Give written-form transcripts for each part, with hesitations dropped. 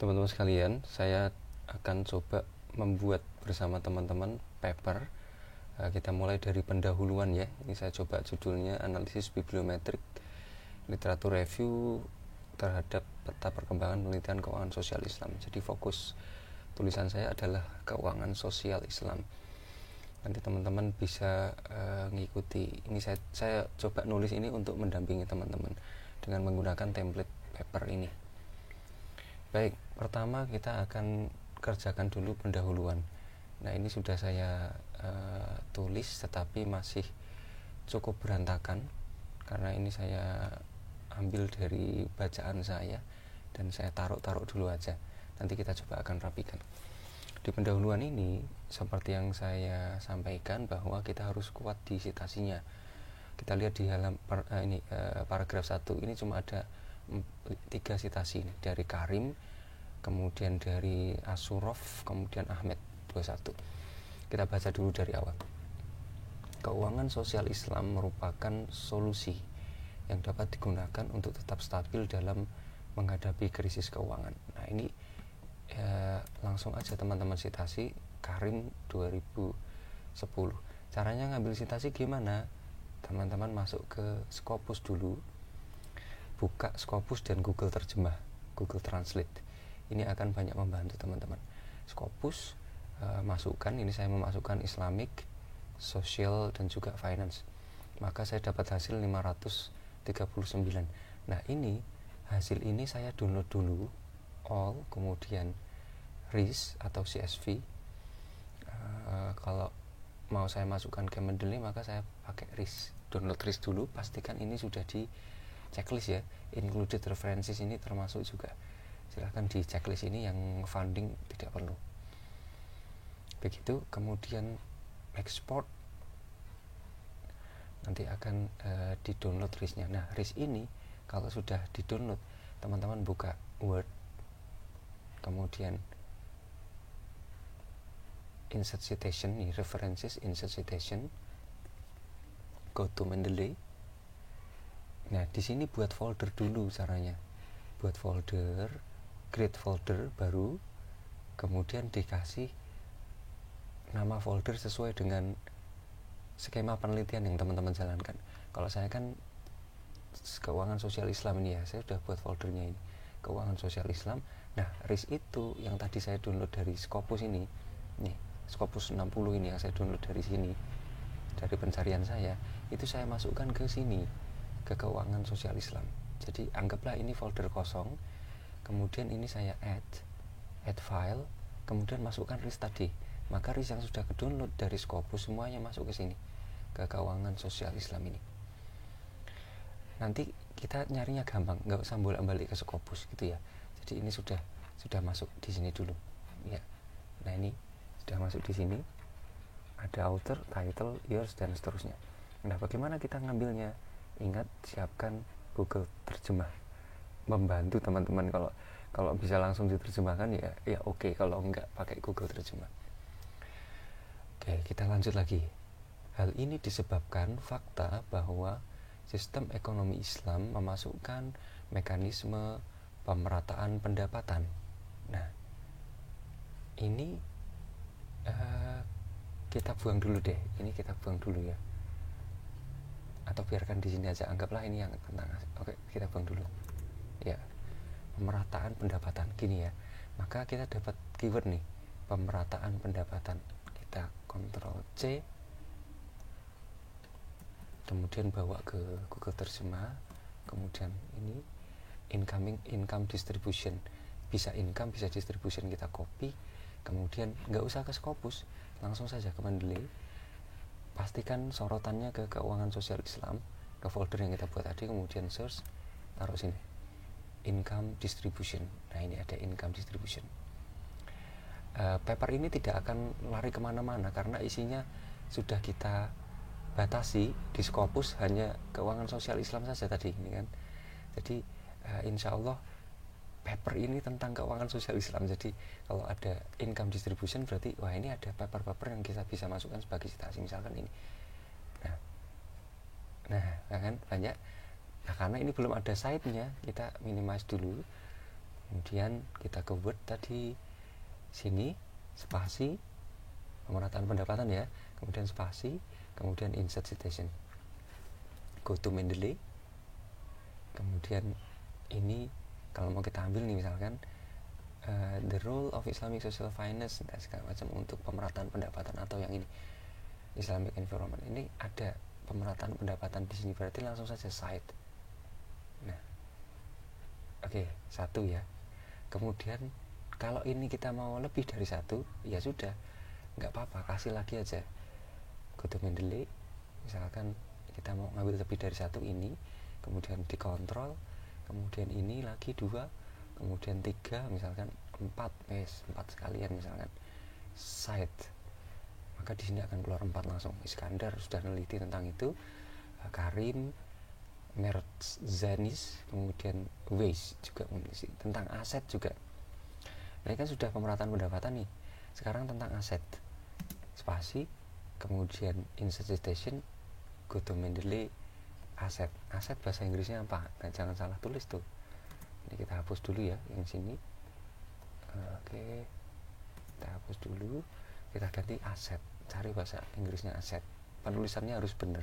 Teman-teman sekalian, saya akan coba membuat bersama teman-teman paper. Kita mulai dari pendahuluan ya. Ini saya coba judulnya analisis bibliometrik literatur review terhadap peta perkembangan penelitian keuangan sosial Islam. Jadi fokus tulisan saya adalah keuangan sosial Islam. Nanti teman-teman bisa ngikuti. Ini saya coba nulis ini untuk mendampingi teman-teman dengan menggunakan template paper ini. Baik, pertama kita akan kerjakan dulu pendahuluan. Nah, ini sudah saya tulis tetapi masih cukup berantakan karena ini saya ambil dari bacaan saya dan saya taruh dulu aja. Nanti kita coba akan rapikan. Di pendahuluan ini seperti yang saya sampaikan bahwa kita harus kuat di sitasinya. Kita lihat di paragraf 1 ini cuma ada 3 sitasi ini, dari Karim, kemudian dari Asurov, kemudian Ahmed 21. Kita baca dulu dari awal. Keuangan sosial Islam merupakan solusi yang dapat digunakan untuk tetap stabil dalam menghadapi krisis keuangan. Nah, ini langsung aja teman-teman sitasi Karim 2010. Caranya ngambil sitasi gimana? Teman-teman masuk ke Scopus dulu, buka Scopus dan Google Terjemah, Google Translate. Ini akan banyak membantu teman-teman. Scopus masukkan, ini saya memasukkan Islamic, Social dan juga Finance. Maka saya dapat hasil 539. Nah, ini hasil ini saya download dulu all, kemudian RIS atau CSV. Kalau mau saya masukkan ke Mendeley maka saya pakai RIS. Download RIS dulu, pastikan ini sudah di checklist ya. Included references ini termasuk juga. Silahkan di checklist ini, yang funding tidak perlu. Begitu, kemudian export, nanti akan di download RIS-nya. Nah, RIS ini kalau sudah di download, teman-teman buka Word, kemudian insert citation nih, references, insert citation, go to Mendeley. Nah, di sini buat folder dulu caranya. Buat folder, create folder baru, kemudian dikasih nama folder sesuai dengan skema penelitian yang teman-teman jalankan. Kalau saya kan keuangan sosial Islam ini ya, saya sudah buat foldernya ini, keuangan sosial Islam. Nah, RIS itu yang tadi saya download dari Scopus ini, nih, Scopus 60 ini yang saya download dari sini, dari pencarian saya, itu saya masukkan ke sini, ke keuangan sosial Islam. Jadi anggaplah ini folder kosong, kemudian ini saya add file, kemudian masukkan RIS tadi. Maka RIS yang sudah ke-download dari Scopus semuanya masuk ke sini, ke keuangan sosial Islam ini. Nanti kita nyarinya gampang, nggak usah bolak-balik ke Scopus gitu ya. Jadi ini sudah masuk di sini dulu ya. Nah, ini sudah masuk di sini, ada author, title, years dan seterusnya. Nah, bagaimana kita ngambilnya? Ingat, siapkan Google Terjemah, membantu teman-teman. Kalau bisa langsung diterjemahkan ya oke, kalau enggak pakai Google Terjemah. Oke, kita lanjut lagi. Hal ini disebabkan fakta bahwa sistem ekonomi Islam memasukkan mekanisme pemerataan pendapatan. Nah, ini kita buang dulu deh. Ini kita buang dulu ya. Atau biarkan di sini aja. Anggaplah ini yang tentang. Oke, kita buang dulu. Ya, pemerataan pendapatan. Gini ya. Maka kita dapat keyword nih, pemerataan pendapatan. Kita Ctrl C, kemudian bawa ke Google Terjemah, kemudian ini income distribution, bisa income bisa distribution, kita copy, kemudian nggak usah ke Scopus, langsung saja ke Mendeley, pastikan sorotannya ke keuangan sosial Islam, ke folder yang kita buat tadi, kemudian search, taruh sini income distribution. Nah, ini ada income distribution. Paper ini tidak akan lari kemana-mana karena isinya sudah kita batasi di Scopus, hanya keuangan sosial Islam saja tadi ini kan. Jadi insya Allah paper ini tentang keuangan sosial Islam. Jadi kalau ada income distribution berarti wah, ini ada paper-paper yang kita bisa masukkan sebagai citasi, misalkan ini. Nah kan banyak. Nah, karena ini belum ada site-nya, kita minimize dulu. Kemudian kita ke Word tadi, sini spasi, pemerataan pendapatan ya, kemudian spasi, kemudian insert citation, go to Mendeley. Kemudian ini kalau mau kita ambil nih misalkan the role of Islamic social finance dan segala macam untuk pemerataan pendapatan, atau yang ini Islamic environment, ini ada pemerataan pendapatan di sini, berarti langsung saja cite. Nah, oke, satu ya. Kemudian kalau ini kita mau lebih dari satu, ya sudah, nggak apa-apa, kasih lagi aja. Go to Mendeley, misalkan kita mau ngambil lebih dari satu ini, kemudian dikontrol, kemudian ini lagi 2, kemudian 3, misalkan 4 sekalian misalkan cite, maka di sini akan keluar 4 langsung. Iskandar sudah meneliti tentang itu, Karim, Merzanis, kemudian Weiss juga meneliti tentang aset juga. Nah, ini kan sudah pemerataan pendapatan nih. Sekarang tentang aset, spasi, kemudian insert citation, go to Mendeley, aset. Aset bahasa Inggrisnya apa? Nah, jangan salah tulis tuh. Ini kita hapus dulu ya yang sini. Oke, kita hapus dulu, kita ganti aset. Cari bahasa Inggrisnya aset, penulisannya harus benar.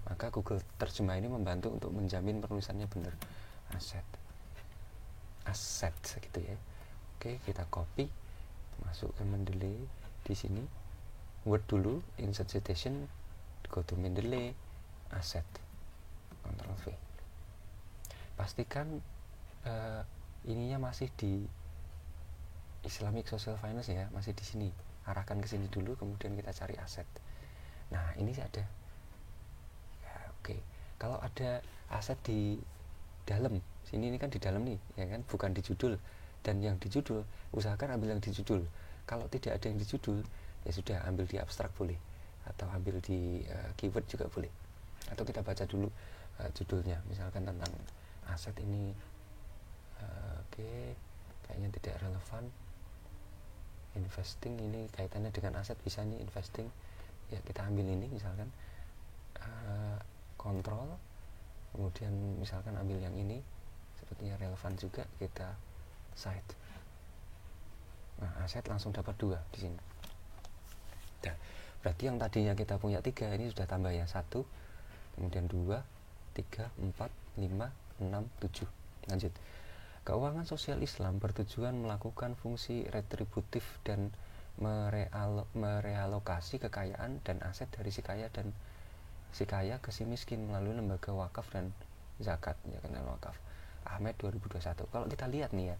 Maka Google Terjemah ini membantu untuk menjamin penulisannya benar. Aset segitu ya. Oke, kita copy, masuk ke Mendeley di sini. Word dulu, insert citation, go to Mendeley, aset, Ctrl V. Pastikan ininya masih di Islamic Social Finance ya, masih di sini. Arahkan ke sini dulu, kemudian kita cari aset. Nah, ini ada. Ya, oke. Kalau ada aset di dalam sini, ini kan di dalam nih, ya kan, bukan di judul. Dan yang di judul, usahakan ambil yang di judul. Kalau tidak ada yang di judul, ya sudah, ambil di abstrak boleh, atau ambil di keyword juga boleh. Atau kita baca dulu judulnya, misalkan tentang aset ini. Oke, kayaknya tidak relevan. Investing ini kaitannya dengan aset, bisa nih investing. Ya, kita ambil ini misalkan kontrol, kemudian misalkan ambil yang ini, sepertinya relevan juga, kita cite. Nah, aset langsung dapat 2 di sini. Nah, berarti yang tadinya kita punya 3, ini sudah tambah ya, 1, kemudian 2, 3, 4, 5, 6, 7. Lanjut. Keuangan sosial Islam bertujuan melakukan fungsi retributif dan merealokasi kekayaan dan aset dari si kaya ke si miskin melalui lembaga wakaf dan zakat, ya kan, wakaf. Ahmed 2021. Kalau kita lihat nih ya,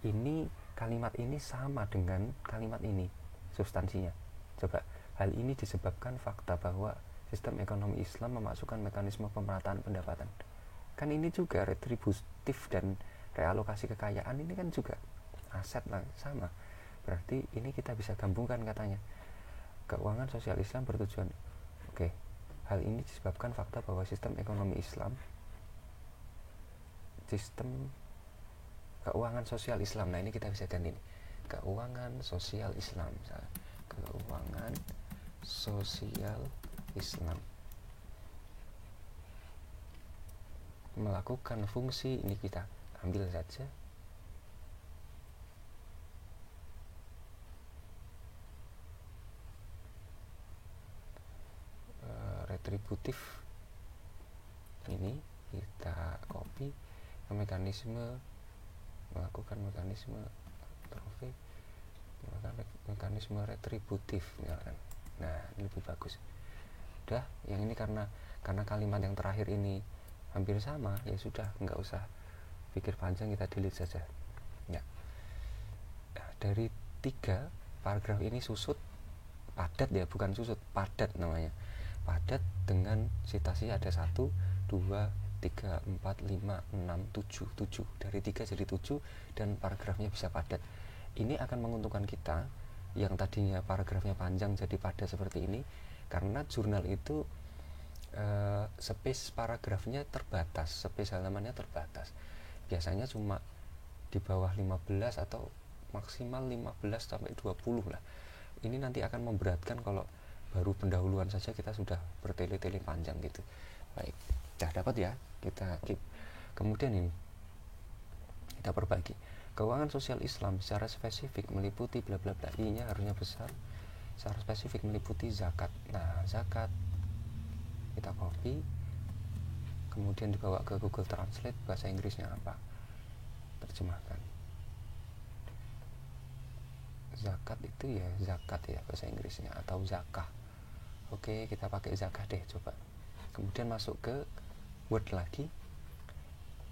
ini kalimat ini sama dengan kalimat ini substansinya. Coba, hal ini disebabkan fakta bahwa sistem ekonomi Islam memasukkan mekanisme pemerataan pendapatan. Kan ini juga retributif dan realokasi kekayaan, ini kan juga aset lah, sama. Berarti ini kita bisa gabungkan katanya. Keuangan sosial Islam bertujuan. Oke. Hal ini disebabkan fakta bahwa sistem ekonomi Islam, sistem keuangan sosial Islam. Nah, ini kita bisa ganti nih. Keuangan sosial Islam. Misalnya, keuangan sosial Islam melakukan fungsi, ini kita ambil saja, retributif, ini kita copy ke melakukan mekanisme retributif misalkan. Nah, ini lebih bagus. Udah, yang ini karena kalimat yang terakhir ini hampir sama, ya sudah, nggak usah pikir panjang, kita delete saja ya. Nah, dari 3 paragraf ini susut padat ya, bukan susut, padat namanya. Padat dengan citasi ada 1, 2, 3, 4, 5, 6, 7. Dari 3 jadi 7 dan paragrafnya bisa padat. Ini akan menguntungkan kita yang tadinya paragrafnya panjang jadi padat seperti ini, karena jurnal itu space paragrafnya terbatas, space halamannya terbatas. Biasanya cuma di bawah 15 atau maksimal 15 sampai 20 lah. Ini nanti akan memberatkan kalau baru pendahuluan saja kita sudah bertele-tele panjang gitu. Baik, sudah dapat ya, kita keep. Kemudian ini kita perbaiki. keuangan sosial Islam secara spesifik meliputi bla bla bla, I-nya harusnya besar, secara spesifik meliputi zakat. Nah, zakat kita copy, kemudian dibawa ke Google Translate, bahasa Inggrisnya apa, terjemahkan. Zakat itu ya zakat ya bahasa Inggrisnya, atau zakah. Oke, kita pakai zakah deh coba. Kemudian masuk ke Word lagi.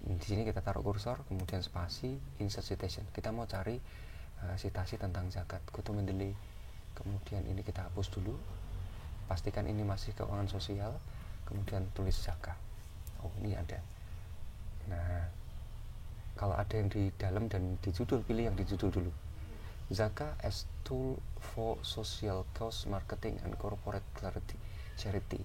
Di sini kita taruh kursor, kemudian spasi, insert citation. Kita mau cari citasi tentang zakat. Go to Mendeley. Kemudian ini kita hapus dulu. Pastikan ini masih keuangan sosial. Kemudian tulis zakah. Oh, ini ada. Nah, kalau ada yang di dalam dan di judul, pilih yang di judul dulu. Zakah as tool for social cause marketing and corporate charity.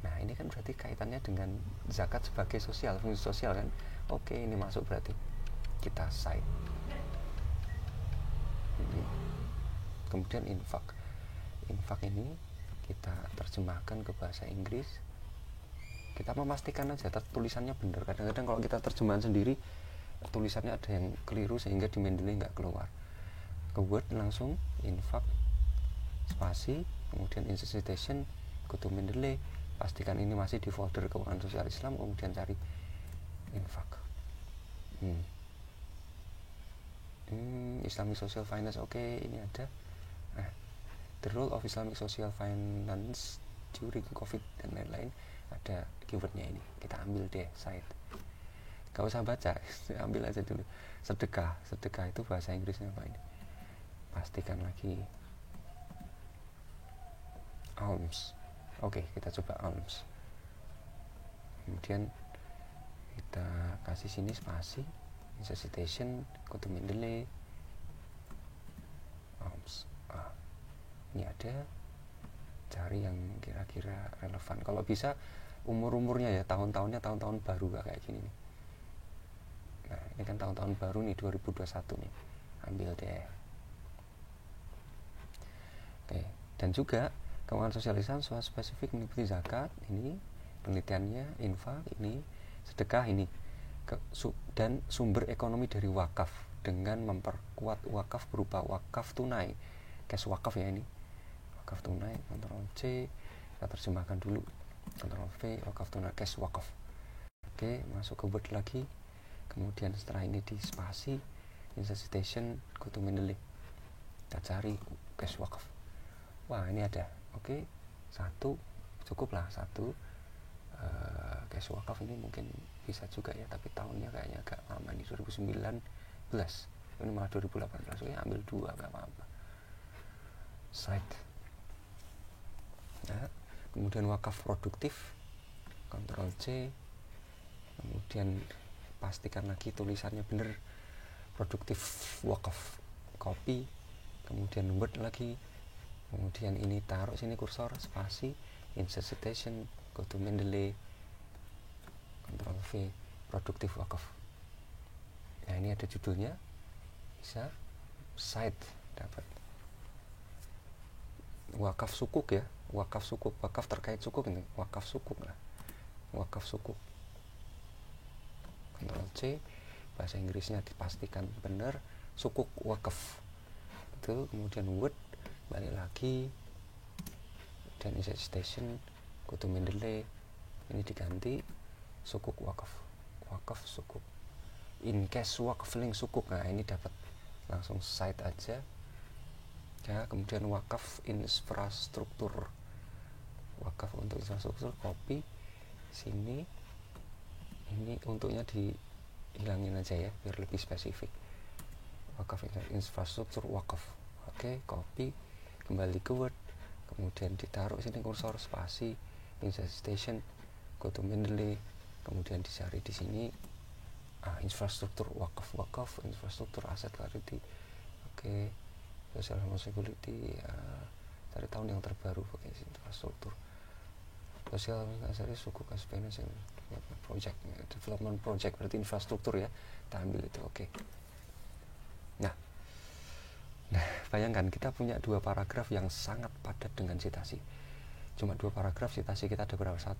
Nah, ini kan berarti kaitannya dengan zakat sebagai sosial, fungsi sosial kan. Oke, ini masuk berarti. Kita cite. Kemudian infak. Infak ini kita terjemahkan ke bahasa Inggris. Kita memastikan aja tulisannya benar. Kadang-kadang kalau kita terjemahan sendiri, tulisannya ada yang keliru sehingga di Mendeley nggak keluar. Ke Word langsung, infak, spasi, kemudian insert citation, go to Mendeley. Pastikan ini masih di folder keuangan sosial Islam, kemudian cari infak. Islamic Social Finance, oke, ini ada. Nah, the role of Islamic Social Finance during COVID dan lain-lain, ada keywordnya ini. Kita ambil deh, site. Gak usah baca, ambil aja dulu. Sedekah itu bahasa Inggrisnya apa ini? Pastikan lagi. Alms. Oke, kita coba alms. Kemudian kita kasih sini spasi, insert citation, go to Mendeley, alms. Ini ada. Cari yang kira-kira relevan. Kalau bisa umur-umurnya ya, tahun-tahunnya tahun-tahun baru kayak gini nih. Nah, ini kan tahun-tahun baru nih, 2021 nih. Ambil deh. Oke, dan juga keuangan sosial Islam secara spesifik meliputi zakat, ini penelitiannya, infak, ini sedekah, ini dan sumber ekonomi dari wakaf dengan memperkuat wakaf berupa wakaf tunai, cash wakaf ya, ini wakaf tunai. Ctrl C, kita terjemahkan dulu, Ctrl V, wakaf tunai, cash wakaf. Oke, masuk ke Word lagi, kemudian setelah ini di spasi, insert citation, go to Mendeley, kita cari cash wakaf. Wah, ini ada. Oke, satu cukup lah, satu. Cash wakaf ini mungkin bisa juga ya, tapi tahunnya kayaknya agak lama nih, 2019, ini malah 2018. Oke, ambil dua, gak apa-apa. Site. Nah, kemudian wakaf produktif, Ctrl C, kemudian pastikan lagi tulisannya benar, produktif wakaf, copy, kemudian Word lagi, kemudian ini taruh sini kursor, spasi, insert citation, go to Mendeley, Ctrl V, produktif wakaf. Nah, ini ada judulnya, bisa site, dapat wakaf sukuk ya, wakaf sukuk, wakaf terkait sukuk ini, wakaf sukuk lah, wakaf sukuk. Ctrl C, bahasa Inggrisnya dipastikan benar, sukuk wakaf itu. Kemudian Word, balik lagi, dan insert citation, go to Mendeley, ini diganti sukuk wakaf, wakaf sukuk, in case wakaf link sukuk. Nah, ini dapat langsung site aja ya. Kemudian wakaf infrastruktur, wakaf untuk infrastruktur, copy sini, ini untuknya dihilangin aja ya biar lebih spesifik, wakaf infrastruktur wakaf. Oke, copy, kembali ke Word, kemudian ditaruh sini kursor, spasi, insert citation, go to Mendeley, kemudian dicari di sini infrastruktur wakaf, infrastruktur aset clarity. Oke, social security, cari tahun yang terbaru pakai infrastruktur sosial, asari suku financial development project, berarti infrastruktur ya, kita ambil itu. Oke. Nah, bayangkan kita punya dua paragraf yang sangat padat dengan citasi. Cuma dua paragraf, citasi kita ada berapa? 1,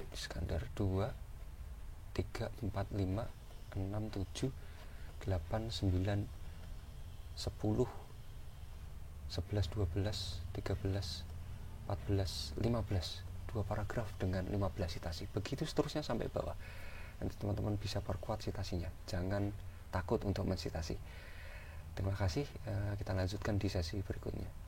Iskandar 2, 3, 4, 5, 6, 7, 8, 9, 10, 11, 12, 13, 14, 15, 2 paragraf dengan 15 citasi. Begitu seterusnya sampai bawah. Nanti teman-teman bisa perkuat citasinya. Jangan takut untuk mensitasi. Terima kasih. Kita lanjutkan di sesi berikutnya.